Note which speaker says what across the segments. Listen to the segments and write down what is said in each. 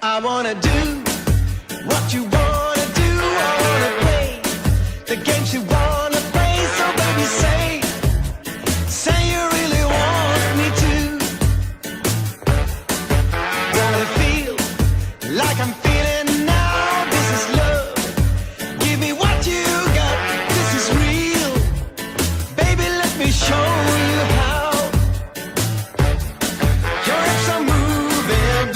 Speaker 1: I wanna do what you wanna do. I wanna play the games you wanna play. So baby, say you really want me to. Wanna feel like I'm feeling now. This is love. Give me what you got. This is real. Baby, let me show you how. Your hips are moving.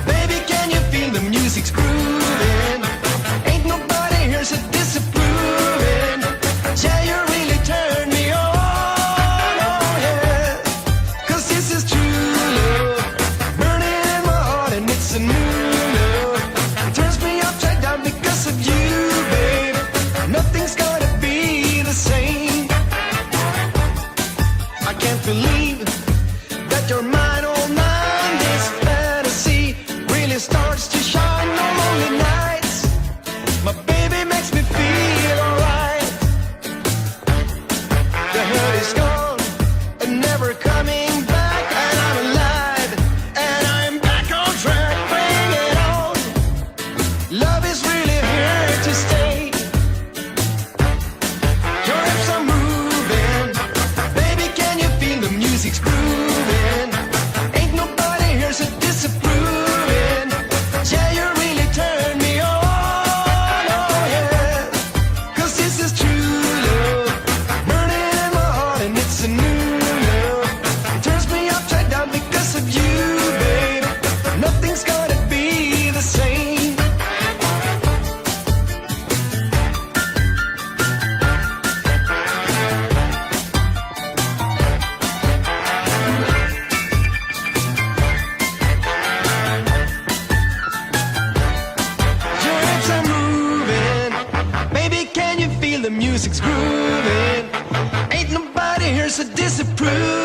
Speaker 1: Baby, can you feel the music's grooving? Ain't nobody here so disapproving. Yeah, you really turn me on, oh yeah. 'Cause this is true love, burning in my heart, and it's a new love. It turns me upside down because of you, babe. Nothing's gonna be the same. I can't believe that you're mine, oh mine. This fantasy really starts to shine on lonely nights. My baby makes me feel alright. The hurt is gone and never coming back, and I'm alive and I'm back on track. Bring it on. Love is really here to stay. Your hips are moving. Baby, can you feel the music's grooving? Ain't nobody here so disapproving. Yeah, you really turn me on, oh yeah. 'Cause this is true love, burning in my heart, and it's a new love. It turns me upside down because of you, babe. Nothing's gonna be the same. Your hips are moving. Baby, can you feel the music's grooving? Ain't nobody here so disapproving.